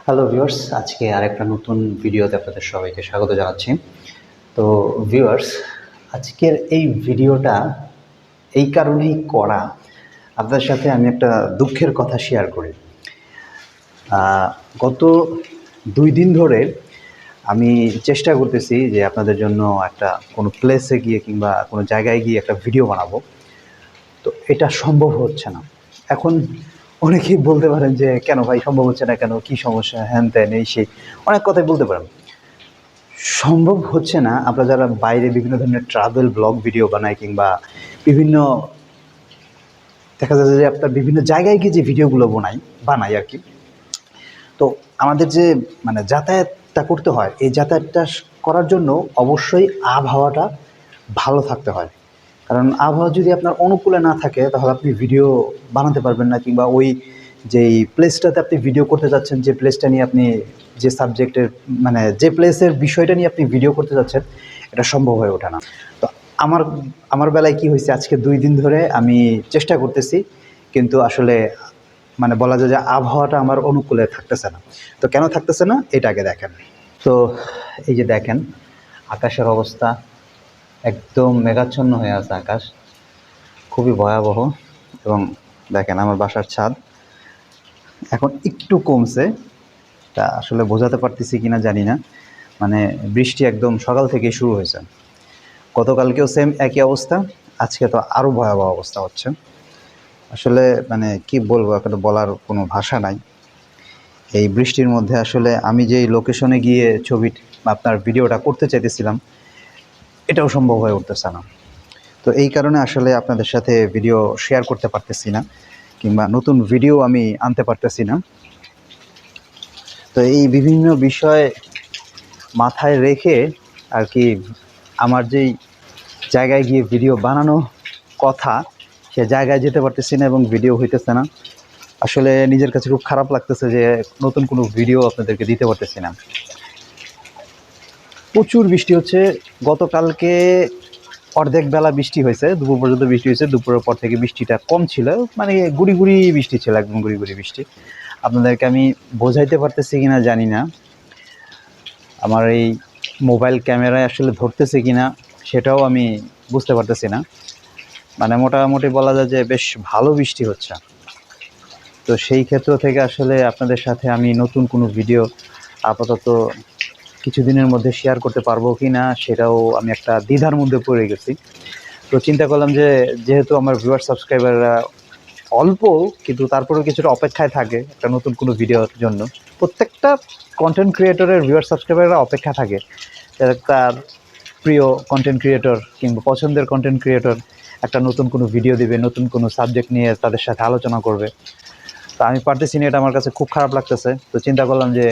Hello viewers, আজকে আরেকটা নতুন ভিডিওতে আপনাদের সবাইকে স্বাগত জানাচ্ছি। তো ভিউয়ার্স, আজকের এই ভিডিওটা এই কারণেই করা, আপনাদের সাথে আমি একটা দুঃখের কথা শেয়ার করি। গত 2 দিন ধরে আমি চেষ্টা করতেছি যে আপনাদের জন্য একটা কোনো প্লেসে গিয়ে কিংবা কোনো জায়গায় গিয়ে একটা ভিডিও বানাবো। তো এটা সম্ভব হচ্ছে না। এখন অনেকেই বলতে পারেন যে, "কেন ভাই সম্ভব হচ্ছে না কেন? কী সমস্যা? হ্যান-ত্যান এই সেই।" অনেক কথাই বলতে পারেন। সম্ভব হচ্ছে না। আমরা যারা বাইরে বিভিন্ন ধরনের ট্রাভেল ব্লগ ভিডিও বানাই কিংবা বিভিন্ন দেখা যাচ্ছে যে আপনার বিভিন্ন জায়গায় গিয়ে যে ভিডিওগুলো বানাই আরকি। তো আমাদের যে মানে যাতায়াতটা করতে হয়, এই যাতায়াতটা করার জন্য অবশ্যই আবহাওয়াটা ভালো থাকতে হয়। কারণ আবহাওয়া যদি আপনার অনুকূলে না থাকে তাহলে আপনি ভিডিও বানাতে পারবেন না কিংবা ওই যেই প্লেসটাতে আপনি ভিডিও করতে যাচ্ছেন, যে প্লেসটা নিয়ে আপনি যে সাবজেক্টের মানে যে প্লেসের বিষয়টা নিয়ে আপনি ভিডিও করতে যাচ্ছেন, এটা সম্ভব হয়ে ওঠে না। তো আমার আমার বেলায় কি হইছে, আজকে ২ দিন ধরে আমি চেষ্টা করতেছি কিন্তু আসলে মানে বলা যায় যে আবহাওয়াটা আমার অনুকূলে থাকতেছে না। তো কেন থাকতেছে না? এটা আগে দেখেন। তো এই যে দেখেন আকাশের অবস্থা, একদম মেঘাচ্ছন্ন হয়ে আছে আকাশ। খুবই ভয়াবহ। এবং দেখেন আমার বাসার ছাদ এখন একটু কমছে। তা আসলে বোঝাতে পারতেছি কিনা জানি না। মানে বৃষ্টি একদম সকাল থেকেই শুরু হয়েছে। গতকালকেও সেম একই অবস্থা। আজকে তো আরও ভয়াবহ অবস্থা হচ্ছে। আসলে মানে কি বলবো, এখন বলার কোনো ভাষা নাই। এই বৃষ্টির মধ্যে আসলে আমি যেই লোকেশনে গিয়ে আপনার ভিডিওটা করতে চাইতেছিলাম, এটাও সম্ভব হয়ে উঠতেছে না। তো এই কারণে আসলে আপনাদের সাথে ভিডিও শেয়ার করতে পারতেছি না কিংবা নতুন ভিডিও আমি আনতে পারতেছি না। তো এই বিভিন্ন বিষয় মাথায় রেখে আর কি আমার যেই জায়গায় গিয়ে ভিডিও বানানো কথা, সে জায়গায় যেতে পারতেছি না এবং ভিডিও হইতেছে না। আসলে নিজের কাছে খুব খারাপ লাগতেছে যে নতুন কোনো ভিডিও আপনাদেরকে দিতে পারতেছি না। প্রচুর বৃষ্টি হচ্ছে। গতকালকে অর্ধেক বেলা বৃষ্টি হয়েছে, দুপুর পর্যন্ত বৃষ্টি হয়েছে। দুপুরের পর থেকে বৃষ্টিটা কম ছিল, মানে গুড়ি গুড়ি বৃষ্টি ছিল, একদম গুড়ি গুড়ি বৃষ্টি। আপনাদেরকে আমি বোঝাইতে পারতেছি কিনা জানি না, আমার এই মোবাইল ক্যামেরায় আসলে ধরতেছে কিনা সেটাও আমি বুঝতে পারতেছি না। মানে মোটামুটি বলা যায় যে বেশ ভালো বৃষ্টি হচ্ছে। তো সেই ক্ষেত্র থেকে আসলে আপনাদের সাথে আমি নতুন কোনো ভিডিও আপাতত কিছুদিনের মধ্যে শেয়ার করতে পারবো কি না সেটাও আমি একটা দ্বিধার মধ্যে পড়ে গেছি। তো চিন্তা করলাম যে যেহেতু আমার ভিউয়ার সাবস্ক্রাইবাররা অল্প, কিন্তু তারপরেও কিছুটা অপেক্ষায় থাকে একটা নতুন কোনো ভিডিওর জন্য। প্রত্যেকটা কন্টেন্ট ক্রিয়েটরের ভিউয়ার সাবস্ক্রাইবাররা অপেক্ষা থাকে তার প্রিয় কন্টেন্ট ক্রিয়েটর কিংবা পছন্দের কন্টেন্ট ক্রিয়েটর একটা নতুন কোনো ভিডিও দিবে, নতুন কোনো সাবজেক্ট নিয়ে তাদের সাথে আলোচনা করবে। তো আমি পারতেছি না, এটা আমার কাছে খুব খারাপ লাগতেছে। তো চিন্তা করলাম যে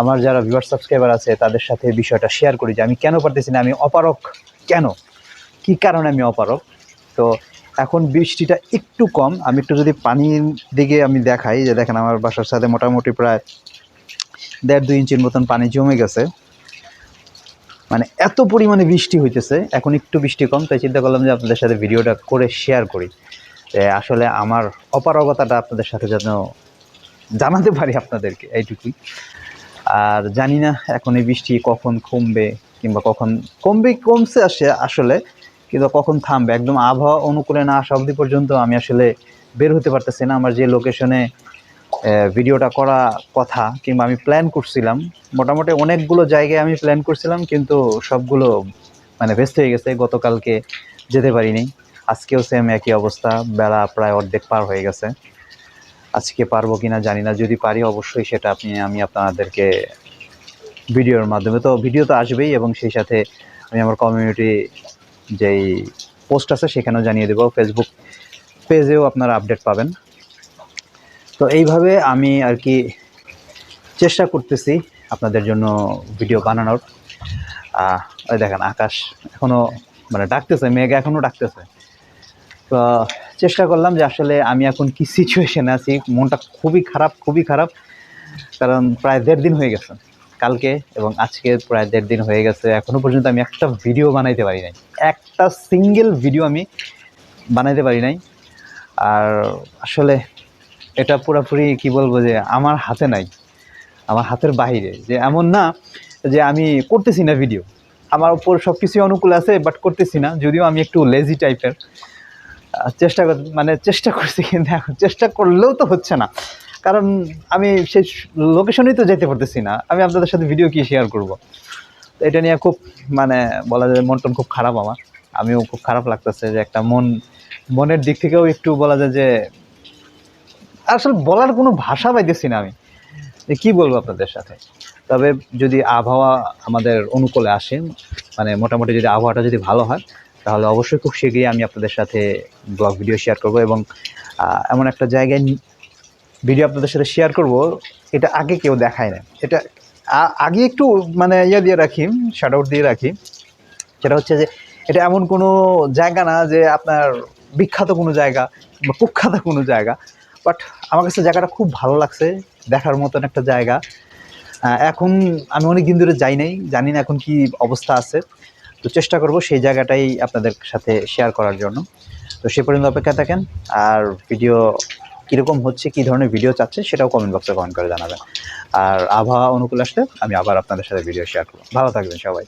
আমার যারা ভিউয়ার সাবস্ক্রাইবার আছে তাদের সাথে বিষয়টা শেয়ার করি যে আমি কেন পারতেছি না, আমি অপারগ কেন, কী কারণে আমি অপারগ। তো এখন বৃষ্টিটা একটু কম, আমি একটু যদি পানির দিকে আমি দেখাই, যে দেখেন আমার বাসার ছাদে মোটামুটি প্রায় ১.৫-২ ইঞ্চির মতন পানি জমে গেছে। মানে এত পরিমাণে বৃষ্টি হইতেছে, এখন একটু বৃষ্টি কম, তাই চিন্তা করলাম যে আপনাদের সাথে ভিডিওটা করে শেয়ার করি, যে আসলে আমার অপারগতাটা আপনাদের সাথে যেন জানাতে পারি আপনাদেরকে, এইটুকুই। আর জানি না এখন এই বৃষ্টি কখন কমবে কিংবা কখন কমছে আসলে, কিন্তু কখন থামবে। একদম আবহাওয়া অনুকূলে না আসা অবধি পর্যন্ত আমি আসলে বের হতে পারতেছি না। আমার যে লোকেশনে ভিডিওটা করা কথা কিংবা আমি প্ল্যান করছিলাম, মোটামুটি অনেকগুলো জায়গায় আমি প্ল্যান করছিলাম, কিন্তু সবগুলো মানে ভেস্তে হয়ে গেছে। গতকালকে যেতে পারিনি, আজকেও সেম একই অবস্থা, বেলা প্রায় অর্ধেক পার হয়ে গেছে। আজকে পারবো কিনা জানি না, যদি পারি অবশ্যই সেটা আমি আপনাদেরকে ভিডিওর মাধ্যমে, তো ভিডিও তো আসবেই এবং সেই সাথে আমি আমার কমিউনিটি যেই পোস্ট আছে সেখানেও জানিয়ে দেবো, ফেসবুক পেজেও আপনারা আপডেট পাবেন। তো এইভাবে আমি আর কি চেষ্টা করতেছি আপনাদের জন্য ভিডিও বানানোর। ওই দেখেন আকাশ এখনও মানে ডাকতেছে, মেঘ এখনও ডাকতেছে। তো চেষ্টা করলাম যে আসলে আমি এখন কি সিচুয়েশনে আছি। মনটা খুবই খারাপ, খুবই খারাপ। কারণ প্রায় ১.৫ দিন হয়ে গেছে, কালকে এবং আজকে প্রায় ১.৫ দিন হয়ে গেছে, এখনও পর্যন্ত আমি একটা ভিডিও বানাইতে পারি নাই। একটা সিঙ্গেল ভিডিও আমি বানাইতে পারি নাই। আর আসলে এটা পুরোপুরি কি বলবো যে আমার হাতে নাই। আমার হাতের বাইরে, যে এমন না যে আমি করতেছি না ভিডিও, আমার উপর সব কিছুই অনুকূল আছে, বাট করতেছি না। যদিও আমি একটু লেজি টাইপের, চেষ্টা করছি, কিন্তু এখন চেষ্টা করলেও তো হচ্ছে না, কারণ আমি সেই লোকেশনেই তো যেতে পারতেছি না। আমি আপনাদের সাথে ভিডিও কি শেয়ার করব? তো এটা নিয়ে খুব বলা যায় মন টন খুব খারাপ আমার। আমিও খুব খারাপ লাগতেছে যে একটা মনের দিক থেকেও একটু বলা যায় যে আসলে বলার কোনো ভাষা পাইতেছি না আমি, যে কী বলবো আপনাদের সাথে। তবে যদি আবহাওয়া আমাদের অনুকূলে আসে, মোটামুটি যদি আবহাওয়াটা যদি ভালো হয়, তাহলে অবশ্যই খুব শীঘ্রই আমি আপনাদের সাথে ব্লগ ভিডিও শেয়ার করব, এবং এমন একটা জায়গায় ভিডিও আপনাদের সাথে শেয়ার করব, এটা আগে কেউ দেখায় না। এটা আগে একটু ইয়ে দিয়ে রাখি, শাউট আউট দিয়ে রাখি। সেটা হচ্ছে যে এটা এমন কোনো জায়গা না যে আপনার বিখ্যাত কোনো জায়গা বা কুখ্যাত কোনো জায়গা, বাট আমার কাছে জায়গাটা খুব ভালো লাগছে, দেখার মতন একটা জায়গা। এখন আমি অনেক দিন ধরে যাই নাই, জানি না এখন কি অবস্থা আছে। তো চেষ্টা করব সেই জায়গাটাই আপনাদের সাথে শেয়ার করার জন্য। তো সে পর্যন্ত অপেক্ষা থাকেন, আর ভিডিও কীরকম হচ্ছে, কী ধরনের ভিডিও চাচ্ছে, সেটাও কমেন্ট বক্সে কমেন্ট করে জানাবেন। আর আবহাওয়া অনুকূল আসলে আমি আবার আপনাদের সাথে ভিডিও শেয়ার করব। ভালো থাকবেন সবাই।